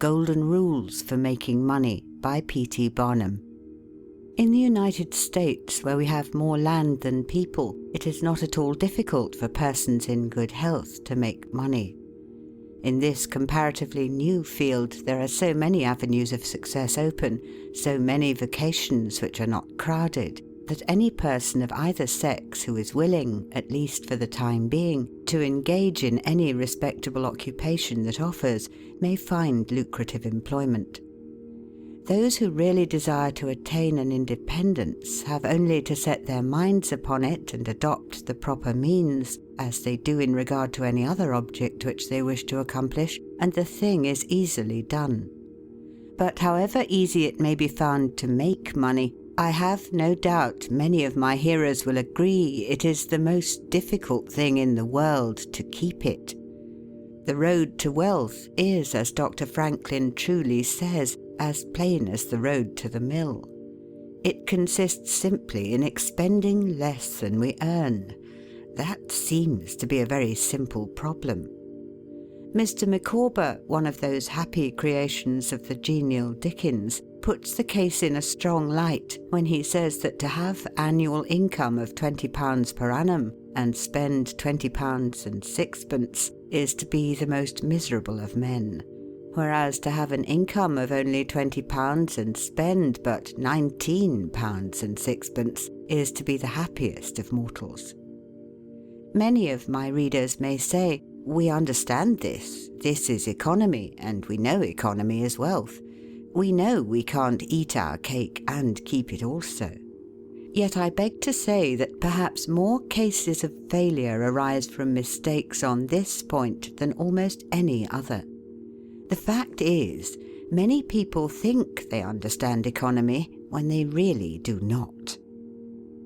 Golden Rules for Making Money by P.T. Barnum. In the United States, where we have more land than people, it is not at all difficult for persons in good health to make money. In this comparatively new field, there are so many avenues of success open, so many vocations which are not crowded, that any person of either sex who is willing, at least for the time being, to engage in any respectable occupation that offers, may find lucrative employment. Those who really desire to attain an independence have only to set their minds upon it and adopt the proper means, as they do in regard to any other object which they wish to accomplish, and the thing is easily done. But however easy it may be found to make money, I have no doubt many of my hearers will agree it is the most difficult thing in the world to keep it. The road to wealth is, as Dr. Franklin truly says, as plain as the road to the mill. It consists simply in expending less than we earn. That seems to be a very simple problem. Mr. Micawber, one of those happy creations of the genial Dickens, puts the case in a strong light when he says that to have annual income of £20 per annum and spend £20 and sixpence is to be the most miserable of men, whereas to have an income of only £20 and spend but £19 and sixpence is to be the happiest of mortals. Many of my readers may say, "We understand this. This is economy, and we know economy is wealth. We know we can't eat our cake and keep it also." Yet I beg to say that perhaps more cases of failure arise from mistakes on this point than almost any other. The fact is, many people think they understand economy when they really do not.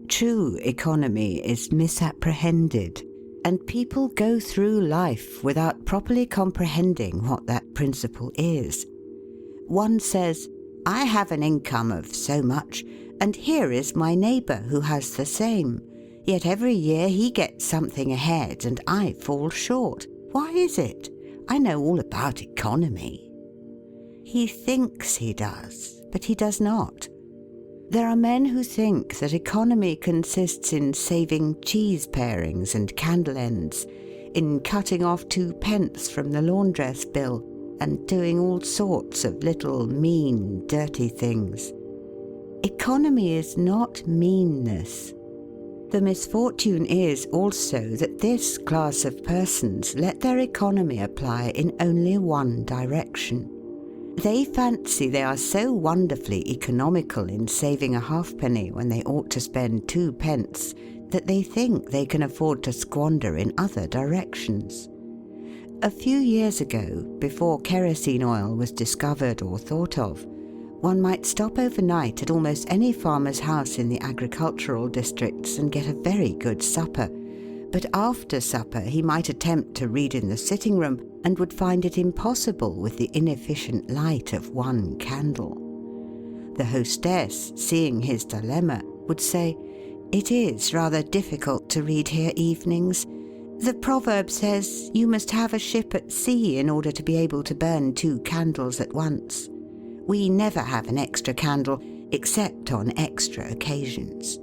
True economy is misapprehended, and people go through life without properly comprehending what that principle is. One says, "I have an income of so much, and here is my neighbour who has the same. Yet every year he gets something ahead and I fall short. Why is it? I know all about economy." He thinks he does, but he does not. There are men who think that economy consists in saving cheese parings and candle ends, in cutting off 2p from the laundress bill, and doing all sorts of little mean, dirty things. Economy is not meanness. The misfortune is also that this class of persons let their economy apply in only one direction. They fancy they are so wonderfully economical in saving a halfpenny when they ought to spend 2p that they think they can afford to squander in other directions. A few years ago, before kerosene oil was discovered or thought of, one might stop overnight at almost any farmer's house in the agricultural districts and get a very good supper. But after supper he might attempt to read in the sitting room and would find it impossible with the inefficient light of one candle. The hostess, seeing his dilemma, would say, "It is rather difficult to read here evenings. The proverb says you must have a ship at sea in order to be able to burn 2 candles at once. We never have an extra candle except on extra occasions."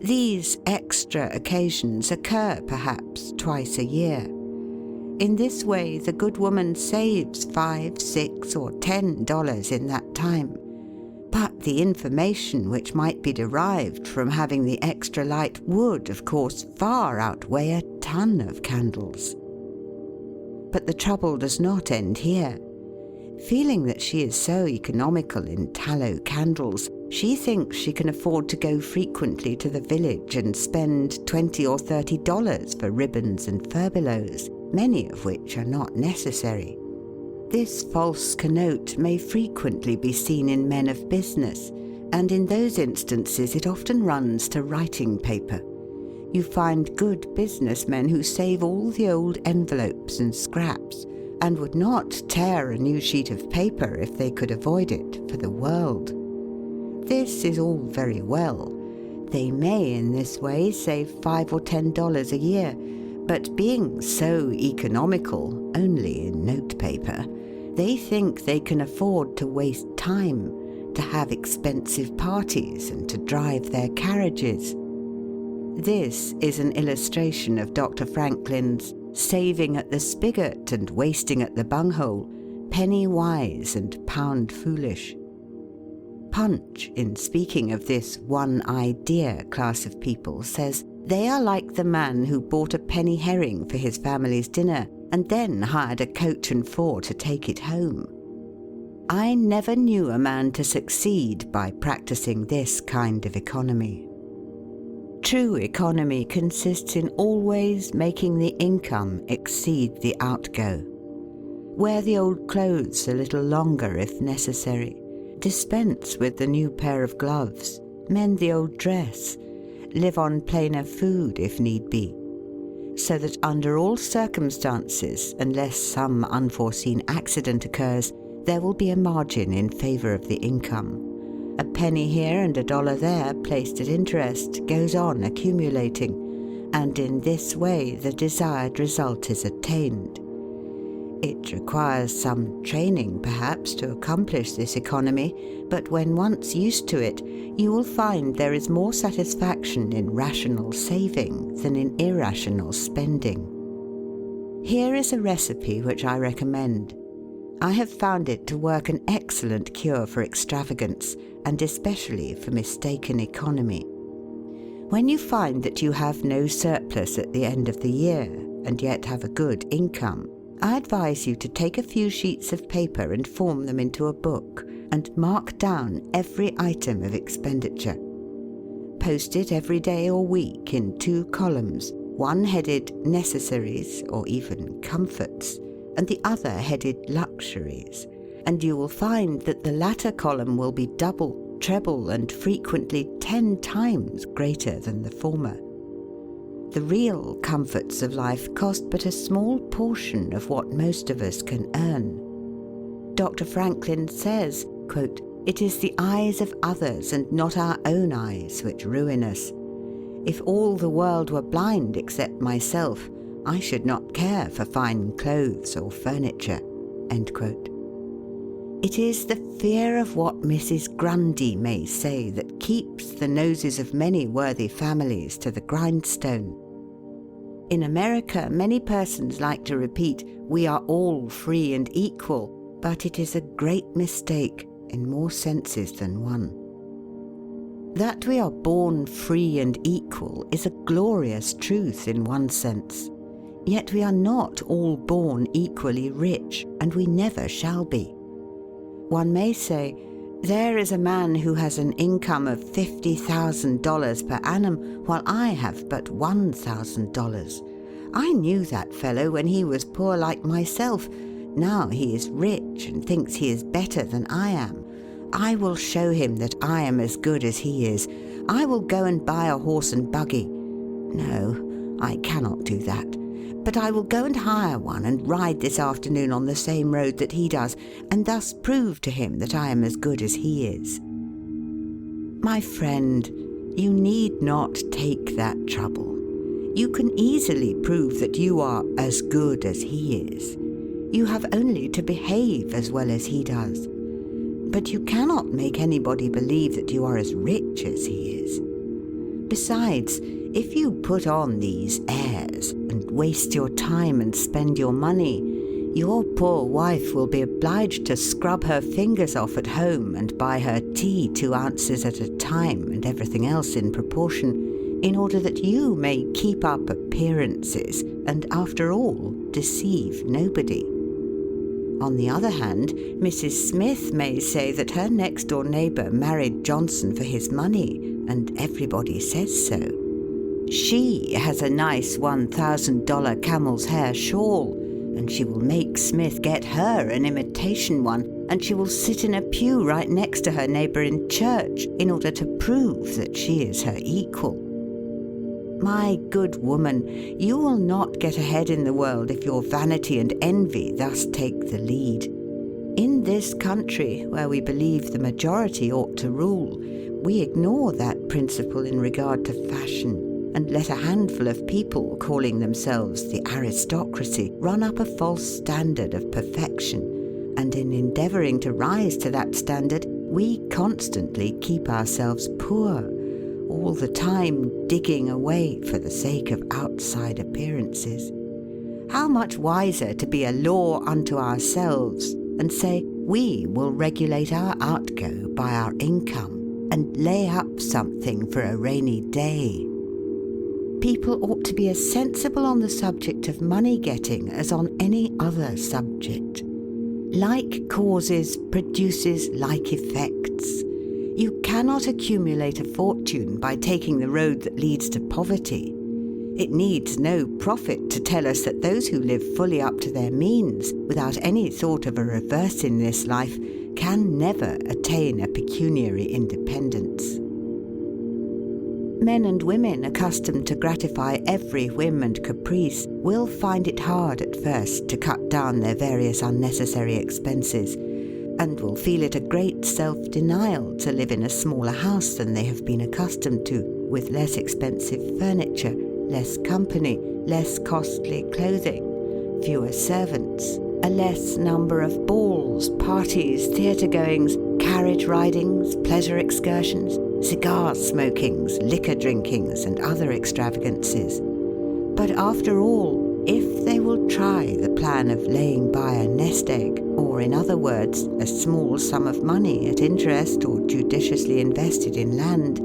These extra occasions occur perhaps twice a year. In this way the good woman saves $5, $6, or $10 in that time. But the information which might be derived from having the extra light would, of course, far outweigh a ton of candles. But the trouble does not end here. Feeling that she is so economical in tallow candles, she thinks she can afford to go frequently to the village and spend $20 or $30 for ribbons and furbelows, many of which are not necessary. This false connote may frequently be seen in men of business, and in those instances it often runs to writing paper. You find good businessmen who save all the old envelopes and scraps, and would not tear a new sheet of paper if they could avoid it for the world. This is all very well. They may in this way save $5 or $10 a year, but being so economical, only in notepaper, They think they can afford to waste time, to have expensive parties and to drive their carriages. This is an illustration of Dr. Franklin's saving at the spigot and wasting at the bunghole, penny wise and pound foolish. Punch, in speaking of this one idea class of people, says they are like the man who bought a penny herring for his family's dinner and then hired a coach and four to take it home. I never knew a man to succeed by practicing this kind of economy. True economy consists in always making the income exceed the outgo. Wear the old clothes a little longer if necessary. Dispense with the new pair of gloves. Mend the old dress. Live on plainer food if need be. So that under all circumstances, unless some unforeseen accident occurs, there will be a margin in favour of the income. A penny here and a dollar there, placed at interest, goes on accumulating, and in this way the desired result is attained. It requires some training, perhaps, to accomplish this economy, but when once used to it, you will find there is more satisfaction in rational saving than in irrational spending. Here is a recipe which I recommend. I have found it to work an excellent cure for extravagance, and especially for mistaken economy. When you find that you have no surplus at the end of the year, and yet have a good income, I advise you to take a few sheets of paper and form them into a book, and mark down every item of expenditure. Post it every day or week in 2 columns, one headed Necessaries or even Comforts, and the other headed Luxuries, and you will find that the latter column will be double, treble, and frequently 10 times greater than the former. The real comforts of life cost but a small portion of what most of us can earn. Dr. Franklin says, quote, "It is the eyes of others and not our own eyes which ruin us. If all the world were blind except myself, I should not care for fine clothes or furniture." End quote. It is the fear of what Mrs. Grundy may say that keeps the noses of many worthy families to the grindstone. In America, many persons like to repeat, "We are all free and equal," but it is a great mistake in more senses than one. That we are born free and equal is a glorious truth in one sense. Yet we are not all born equally rich, and we never shall be. One may say, there is a man who has an income of $50,000 per annum, while I have but $1,000. I knew that fellow when he was poor like myself. Now he is rich and thinks he is better than I am. I will show him that I am as good as he is. I will go and buy a horse and buggy. No, I cannot do that. But I will go and hire one and ride this afternoon on the same road that he does, and thus prove to him that I am as good as he is. My friend, you need not take that trouble. You can easily prove that you are as good as he is. You have only to behave as well as he does. But you cannot make anybody believe that you are as rich as he is. Besides, if you put on these airs and waste your time and spend your money, your poor wife will be obliged to scrub her fingers off at home and buy her tea 2 ounces at a time and everything else in proportion, in order that you may keep up appearances and, after all, deceive nobody. On the other hand, Mrs. Smith may say that her next-door neighbour married Johnson for his money, and everybody says so. She has a nice $1,000 camel's hair shawl, and she will make Smith get her an imitation one, and she will sit in a pew right next to her neighbour in church in order to prove that she is her equal. My good woman, you will not get ahead in the world if your vanity and envy thus take the lead. In this country, where we believe the majority ought to rule, we ignore that principle in regard to fashion, and let a handful of people calling themselves the aristocracy run up a false standard of perfection, and in endeavouring to rise to that standard, we constantly keep ourselves poor, all the time digging away for the sake of outside appearances. How much wiser to be a law unto ourselves and say we will regulate our outgo by our income and lay up something for a rainy day. People ought to be as sensible on the subject of money getting as on any other subject. Like causes produces like effects. You cannot accumulate a fortune by taking the road that leads to poverty. It needs no prophet to tell us that those who live fully up to their means, without any thought of a reverse in this life, can never attain a pecuniary independence. Men and women accustomed to gratify every whim and caprice will find it hard at first to cut down their various unnecessary expenses, and will feel it a great self-denial to live in a smaller house than they have been accustomed to, with less expensive furniture, less company, less costly clothing, fewer servants, a less number of balls, parties, theatre-goings, carriage ridings, pleasure excursions, cigar smokings, liquor drinkings, and other extravagances. But after all, if they will try the plan of laying by a nest egg, or in other words, a small sum of money at interest or judiciously invested in land,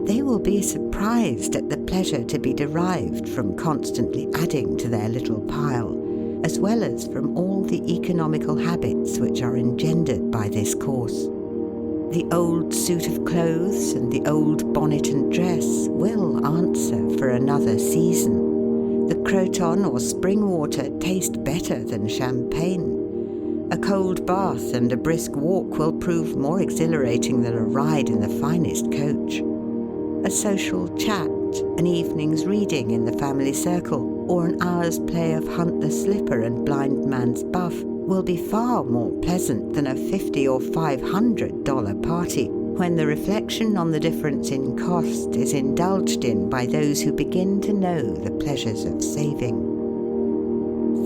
they will be surprised at the pleasure to be derived from constantly adding to their little pile, as well as from all the economical habits which are engendered by this course. The old suit of clothes and the old bonnet and dress will answer for another season. The croton or spring water taste better than champagne. A cold bath and a brisk walk will prove more exhilarating than a ride in the finest coach. A social chat, an evening's reading in the family circle, or an hour's play of hunt the slipper and blind man's buff will be far more pleasant than a $50 or $500 party, when the reflection on the difference in cost is indulged in by those who begin to know the pleasures of saving.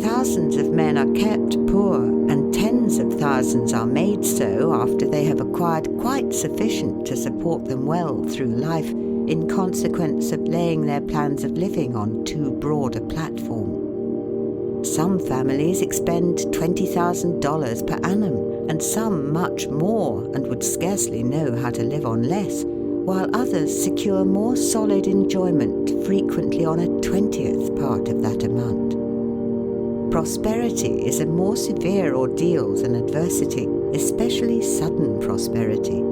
Thousands of men are kept poor, and tens of thousands are made so after they have acquired quite sufficient to support them well through life, in consequence of laying their plans of living on too broad a platform. Some families expend $20,000 per annum, and some much more, and would scarcely know how to live on less, while others secure more solid enjoyment frequently on a 20th part of that amount. Prosperity is a more severe ordeal than adversity, especially sudden prosperity.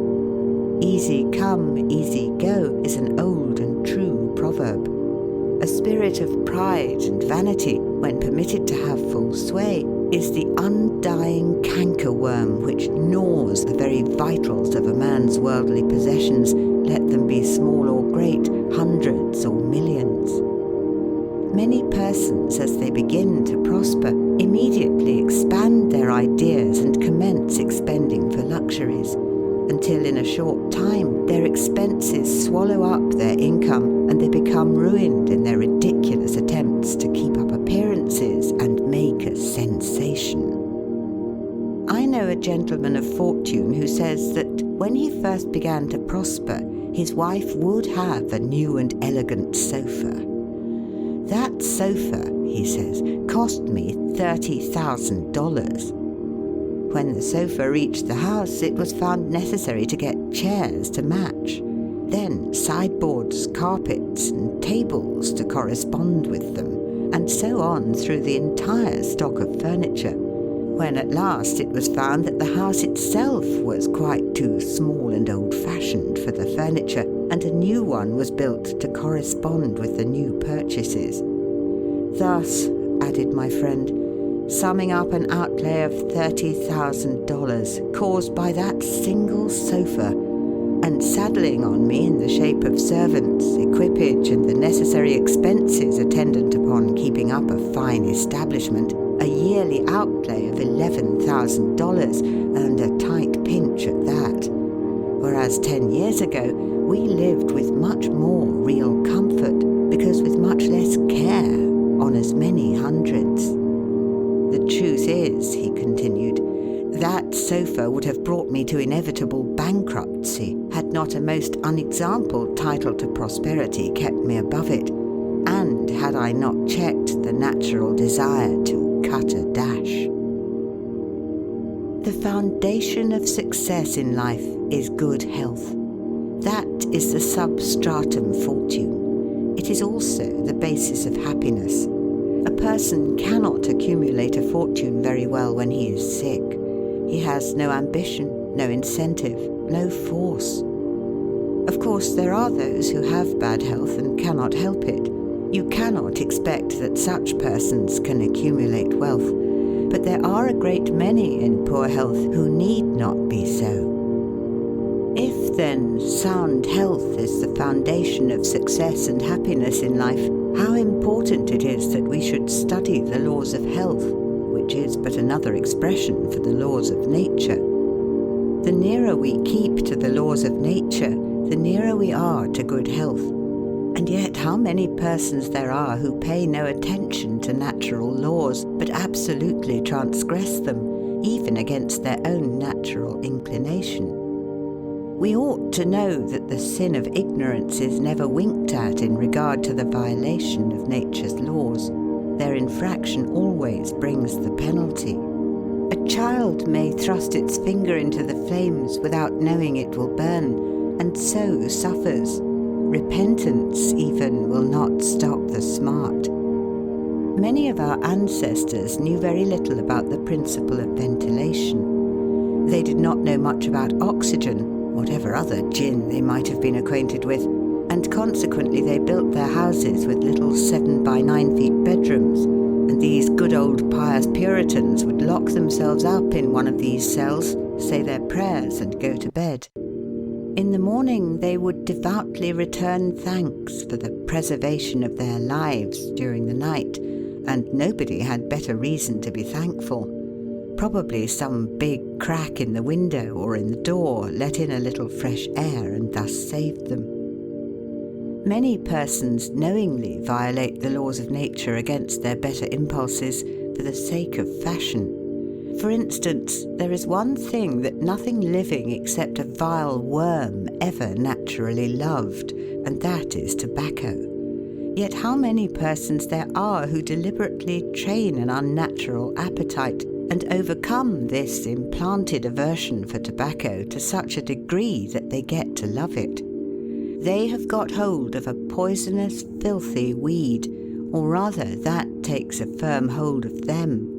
Easy come, easy go is an old and true proverb. A spirit of pride and vanity, when permitted to have full sway, is the undying cankerworm which gnaws the very vitals of a man's worldly possessions, let them be small or great, hundreds or millions. Many persons, as they begin to prosper, immediately expand their ideas and commence expending for luxuries, until in a short time their expenses swallow up their income and they become ruined in their ridiculous attempts to keep up appearances and make a sensation. I know a gentleman of fortune who says that when he first began to prosper, his wife would have a new and elegant sofa. That sofa, he says, cost me $30,000. When the sofa reached the house, it was found necessary to get chairs to match, then sideboards, carpets, and tables to correspond with them, and so on through the entire stock of furniture, when at last it was found that the house itself was quite too small and old-fashioned for the furniture, and a new one was built to correspond with the new purchases. Thus, added my friend, summing up an outlay of $30,000 caused by that single sofa, and saddling on me in the shape of servants, equipage, and the necessary expenses attendant upon keeping up a fine establishment, a yearly outlay of $11,000, and a tight pinch at that. Whereas 10 years ago, we lived with much more real comfort, because with much less care on as many hundreds. The truth is, he continued, sofa would have brought me to inevitable bankruptcy had not a most unexampled title to prosperity kept me above it, and had I not checked the natural desire to cut a dash. The foundation of success in life is good health. That is the substratum fortune. It is also the basis of happiness. A person cannot accumulate a fortune very well when he is sick. He has no ambition, no incentive, no force. Of course, there are those who have bad health and cannot help it. You cannot expect that such persons can accumulate wealth, but there are a great many in poor health who need not be so. If, then, sound health is the foundation of success and happiness in life, how important it is that we should study the laws of health, which is but another expression for the laws of nature. The nearer we keep to the laws of nature, the nearer we are to good health. And yet how many persons there are who pay no attention to natural laws, but absolutely transgress them, even against their own natural inclination. We ought to know that the sin of ignorance is never winked at in regard to the violation of nature's laws. Their infraction always brings the penalty. A child may thrust its finger into the flames without knowing it will burn, and so suffers. Repentance even will not stop the smart. Many of our ancestors knew very little about the principle of ventilation. They did not know much about oxygen, whatever other gin they might have been acquainted with, and consequently they built their houses with little 7 by 9 feet bedrooms, and these good old pious Puritans would lock themselves up in one of these cells, say their prayers and go to bed. In the morning they would devoutly return thanks for the preservation of their lives during the night, and nobody had better reason to be thankful. Probably some big crack in the window or in the door let in a little fresh air and thus saved them. Many persons knowingly violate the laws of nature against their better impulses for the sake of fashion. For instance, there is one thing that nothing living except a vile worm ever naturally loved, and that is tobacco. Yet how many persons there are who deliberately train an unnatural appetite and overcome this implanted aversion for tobacco to such a degree that they get to love it. They have got hold of a poisonous, filthy weed, or rather that takes a firm hold of them.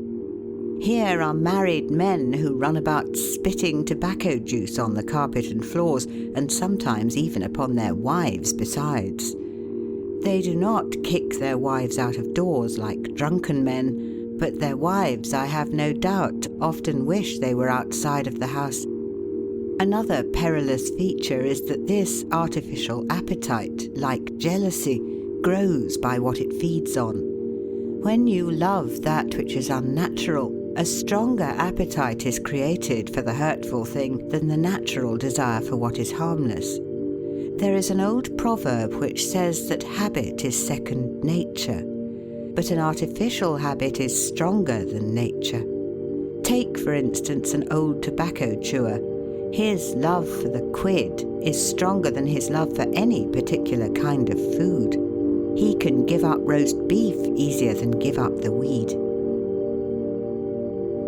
Here are married men who run about spitting tobacco juice on the carpet and floors, and sometimes even upon their wives besides. They do not kick their wives out of doors like drunken men, but their wives, I have no doubt, often wish they were outside of the house. Another perilous feature is that this artificial appetite, like jealousy, grows by what it feeds on. When you love that which is unnatural, a stronger appetite is created for the hurtful thing than the natural desire for what is harmless. There is an old proverb which says that habit is second nature, but an artificial habit is stronger than nature. Take, for instance, an old tobacco chewer. His love for the quid is stronger than his love for any particular kind of food. He can give up roast beef easier than give up the weed.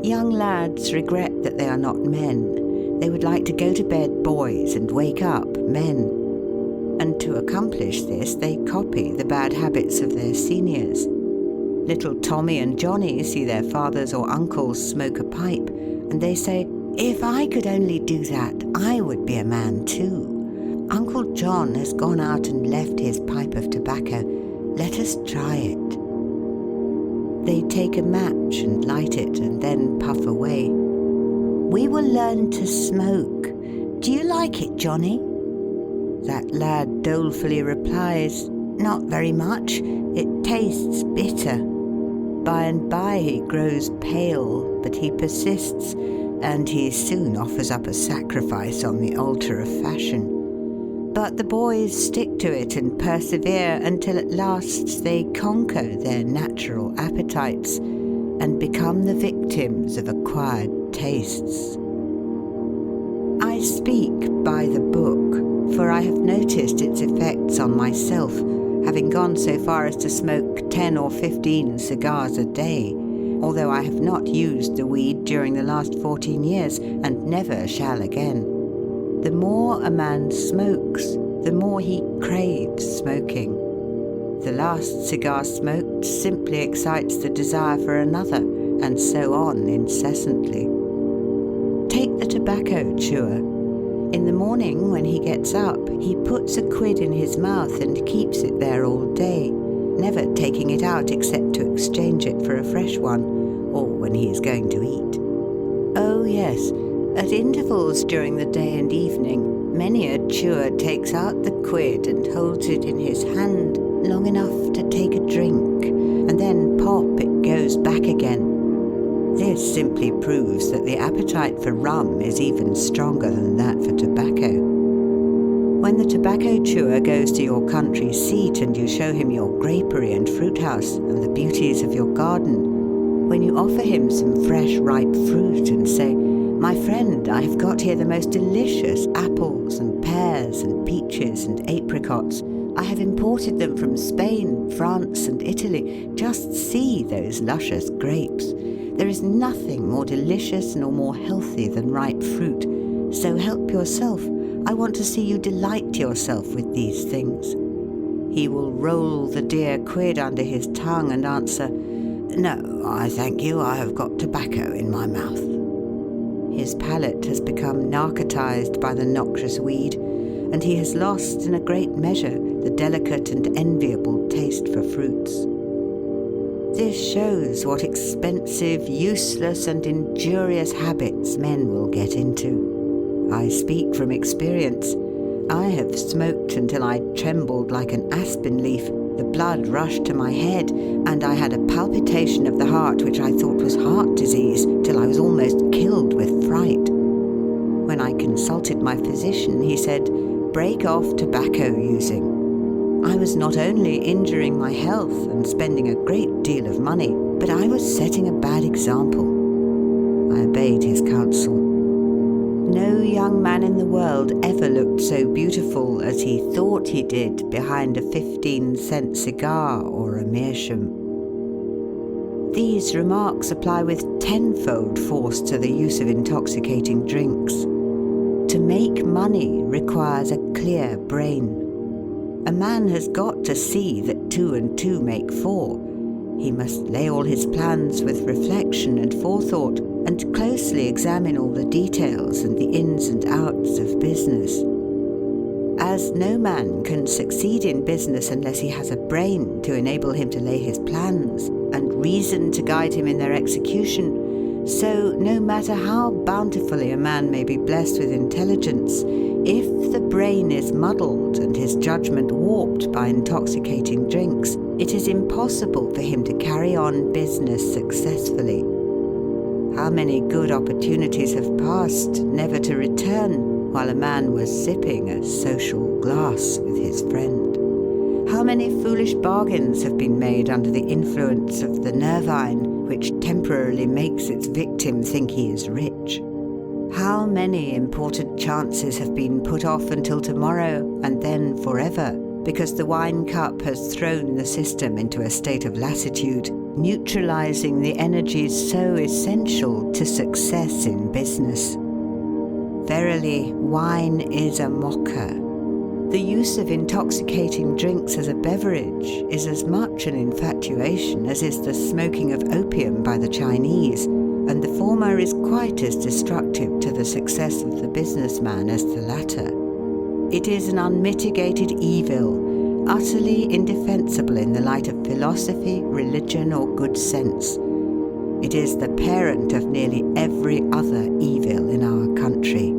Young lads regret that they are not men. They would like to go to bed boys and wake up men. And to accomplish this, they copy the bad habits of their seniors. Little Tommy and Johnny see their fathers or uncles smoke a pipe, and they say, "If I could only do that, I would be a man too. Uncle John has gone out and left his pipe of tobacco. Let us try it." They take a match and light it and then puff away. "We will learn to smoke. Do you like it, Johnny?" That lad dolefully replies, "Not very much. It tastes bitter." By and by he grows pale, but he persists, and he soon offers up a sacrifice on the altar of fashion. But the boys stick to it and persevere until at last they conquer their natural appetites and become the victims of acquired tastes. speak by the book, for I have noticed its effects on myself, having gone so far as to smoke 10 or 15 cigars a day, although I have not used the weed during the last 14 years and never shall again. The more a man smokes, the more he craves smoking. The last cigar smoked simply excites the desire for another, and so on incessantly. Take the tobacco chewer. In the morning, when he gets up, he puts a quid in his mouth and keeps it there all day, never taking it out except to exchange it for a fresh one, or when he is going to eat. Oh yes, at intervals during the day and evening, many a chewer takes out the quid and holds it in his hand long enough to take a drink, and then pop it goes back again. This simply proves that the appetite for rum is even stronger than that for tobacco. When the tobacco chewer goes to your country seat and you show him your grapery and fruit house and the beauties of your garden, when you offer him some fresh ripe fruit and say, "My friend, I have got here the most delicious apples and pears and peaches and apricots. I have imported them from Spain, France and Italy. Just see those luscious grapes. There is nothing more delicious nor more healthy than ripe fruit. So help yourself. I want to see you delight yourself with these things." He will roll the dear quid under his tongue and answer, "No, I thank you, I have got tobacco in my mouth." His palate has become narcotized by the noxious weed, and he has lost in a great measure the delicate and enviable taste for fruits. This shows what expensive, useless and injurious habits men will get into. I speak from experience. I have smoked until I trembled like an aspen leaf, the blood rushed to my head, and I had a palpitation of the heart which I thought was heart disease, till I was almost killed with fright. When I consulted my physician, he said, "Break off tobacco using." I was not only injuring my health and spending a great deal of money, but I was setting a bad example. I obeyed his counsel. No young man in the world ever looked so beautiful as he thought he did behind a 15-cent cigar or a meerschaum. These remarks apply with tenfold force to the use of intoxicating drinks. To make money requires a clear brain. A man has got to see that 2 and 2 make 4. He must lay all his plans with reflection and forethought, and closely examine all the details and the ins and outs of business. As no man can succeed in business unless he has a brain to enable him to lay his plans, and reason to guide him in their execution, so no matter how bountifully a man may be blessed with intelligence, if the brain is muddled and his judgment warped by intoxicating drinks, it is impossible for him to carry on business successfully. How many good opportunities have passed, never to return, while a man was sipping a social glass with his friend? How many foolish bargains have been made under the influence of the nervine, which temporarily makes its victim think he is rich? How many important chances have been put off until tomorrow and then forever, because the wine cup has thrown the system into a state of lassitude, neutralizing the energies so essential to success in business. Verily, wine is a mocker. The use of intoxicating drinks as a beverage is as much an infatuation as is the smoking of opium by the Chinese, and the former is quite as destructive to the success of the businessman as the latter. It is an unmitigated evil, utterly indefensible in the light of philosophy, religion, or good sense. It is the parent of nearly every other evil in our country.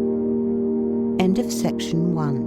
End of section 1.